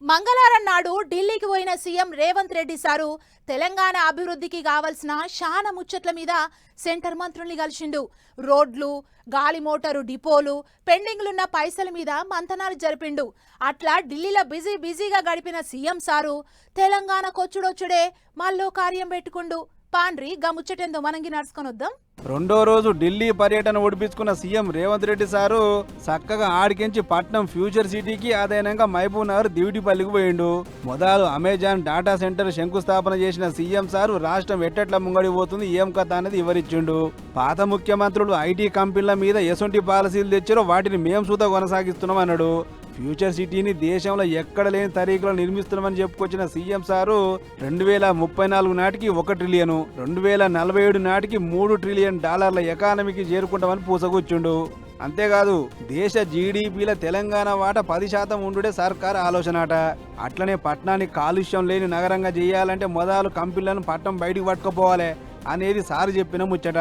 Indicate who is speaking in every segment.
Speaker 1: మంగళవారం నాడు ఢిల్లీకి పోయిన సీఎం రేవంత్ రెడ్డి సారు తెలంగాణ అభివృద్ధికి కావాల్సిన శాన ముచ్చట్ల మీద సెంటర్ మంత్రుల్ని కలిసిండు. రోడ్లు, గాలి మోటారు డిపోలు, పెండింగ్లున్న పైసల మీద మంతనాలు జరిపిండు. అట్లా ఢిల్లీలో బిజీగా గడిపిన సీఎం సారు తెలంగాణకొచ్చుడొచ్చుడే మళ్ళో కార్యం పెట్టుకుండు. పాండ్రి గముచ్చటేందో మనంగి నడుచుకొని వద్దాం.
Speaker 2: రెండో రోజు ఢిల్లీ పర్యటన ఒడిపించుకున్న సీఎం రేవంత్ రెడ్డి సారు చక్కగా ఆడికించి పట్నం ఫ్యూచర్ సిటీకి అదనంగా మహబూబ్ నగర్ దివిటిపల్లికి పోయిండు. మొదలు అమెజాన్ డాటా సెంటర్ శంకుస్థాపన చేసిన సీఎం సారు రాష్ట్రం ఎట్టెట్ల ముంగడిపోతుంది ఏం కథ అనేది వివరించిండు. పాత ముఖ్యమంత్రులు ఐటీ కంపెనీల మీద ఎసొంటి పాలసీలు తెచ్చారో వాటిని మేం సుతా కొనసాగిస్తున్నాం అన్నాడు. ఫ్యూచర్ సిటీని దేశంలో ఎక్కడ లేని తరీకులో నిర్మిస్తున్నామని చెప్పుకొచ్చిన సీఎం సారు 2034 నాటికి 1 ట్రిలియన్, 2047 నాటికి $3 ట్రిలియన్ ఎకానమీకి చేరుకుంటామని పూసగుచ్చుండు. అంతేకాదు దేశ జీడీపీల తెలంగాణ వాటా 10% ఉండుడే సర్కార్ ఆలోచనట. అట్లనే పట్టణాన్ని కాలుష్యం లేని నగరంగా చేయాలంటే మొదలు కంపెనీలను పట్టణం బయటికి పట్టుకుపోవాలి అనేది సారు చెప్పిన ముచ్చట.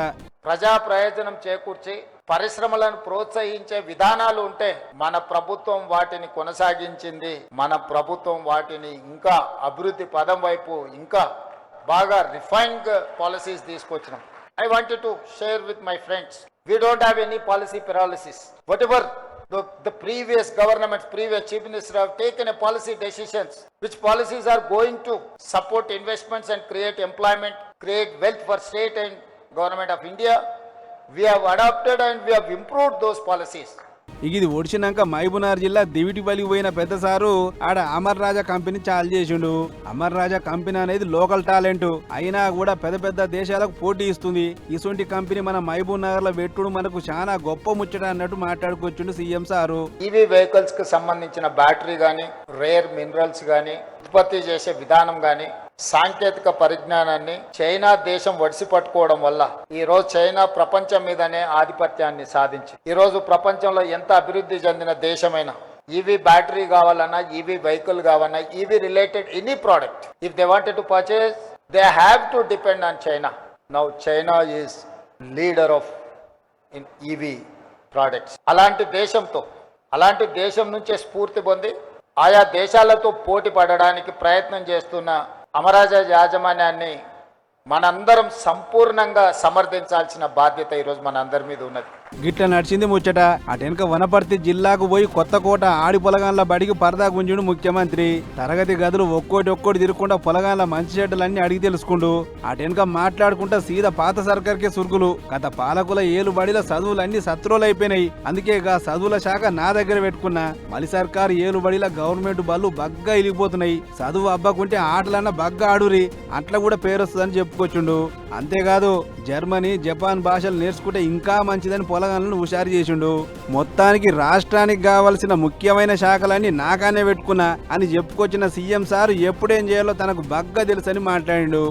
Speaker 3: ప్రజా ప్రయోజనం చేకూర్చి పరిశ్రమలను ప్రోత్సహించే విధానాలు ఉంటే మన ప్రభుత్వం వాటిని కొనసాగించింది. మన ప్రభుత్వం వాటిని ఇంకా అభివృద్ధి పదం వైపు ఇంకా బాగా రిఫైన్డ్ పాలసీస్ తీసుకొచ్చినాం. I wanted to share with my friends, we don't have any policy paralysis. Whatever the previous governments, previous chief minister have taken a policy decisions, which policies are going to support investments and create employment, create wealth for state and government of India. We have adopted and we have improved those policies.
Speaker 2: ఇది ఒడిచినాక మహబూబ్నగర్ జిల్లా దివిటిపల్లికి పోయిన పెద్ద sir ఆడ అమర్ రాజా company చాలు చేసిండు. అమర్ రాజా company అనేది local talent అయినా కూడా పెద్ద దేశాలకు పోటీ ఇస్తుంది. ఇటువంటి కంపెనీ మన మహబూబ్ నగర్ లో పెట్టుడు మనకు చాలా గొప్ప ముచ్చట అన్నట్టు మాట్లాడుకొచ్చిండు సీఎం సారు.
Speaker 3: ఈవీ వెహికల్స్ కు సంబంధించిన బ్యాటరీ గానీ, రేర్ మినరల్స్ గానీ, ఉత్పత్తి చేసే విధానం గానీ, సాంకేతిక పరిజ్ఞానాన్ని చైనా దేశం వడిసి పట్టుకోవడం వల్ల ఈ రోజు చైనా ప్రపంచం మీదనే ఆధిపత్యాన్ని సాధించి ఈ రోజు ప్రపంచంలో ఎంత అభివృద్ధి చెందిన దేశమైనా ఈవీ బ్యాటరీ కావాలన్నా, ఈవీ వెహికల్ కావాలన్నా, EV related any product if they wanted to purchase they have to depend on China. Now China is leader of in EV products. అలాంటి దేశం నుంచే స్ఫూర్తి పొంది ఆయా దేశాలతో పోటీ పడడానికి ప్రయత్నం చేస్తున్న అమరాజా యాజమాన్యాన్ని మనందరం సంపూర్ణంగా సమర్థించాల్సిన బాధ్యత ఈరోజు మనందరి మీద ఉన్నది.
Speaker 2: గిట్ల నడిచింది ముచ్చట. అటెనక వనపర్తి జిల్లాకు పోయి కొత్తకోట ఆడి పొలగాన్ల బడికి పరదా గుంజుడు ముఖ్యమంత్రి. తరగతి గదులు ఒక్కోటి తిరుగుకుండా పొలగాన్ల మంచి చెడ్డలన్నీ అడిగి తెలుసుకుండు. అటెనక మాట్లాడుకుంటా సీదా పాత సర్కార్కే సురుకులు. గత పాలకుల ఏలు బడిల చదువులన్నీ సత్రోలైపోయినాయి. అందుకే చదువుల శాఖ నా దగ్గర పెట్టుకున్నా. మలి సర్కారు ఏలు బడిల గవర్నమెంట్ బళ్ళు బగ్గా ఇలిగిపోతున్నాయి. చదువు అబ్బకుంటే ఆటలన్నా బగ్గా ఆడురి అట్లా కూడా పేరొస్తుందని చెప్పుకొచ్చుండు. అంతేకాదు జర్మనీ, జపాన్ భాషలు నేర్చుకుంటే ఇంకా మంచిదని పొలగాలను హుషారు చేసిండు. మొత్తానికి రాష్ట్రానికి కావలసిన ముఖ్యమైన శాఖలన్నీ నాకానే పెట్టుకున్నా అని చెప్పుకొచ్చిన సీఎం సారు ఎప్పుడేం చేయాలో తనకు బగ్గా తెలుసని మాట్లాడిండు.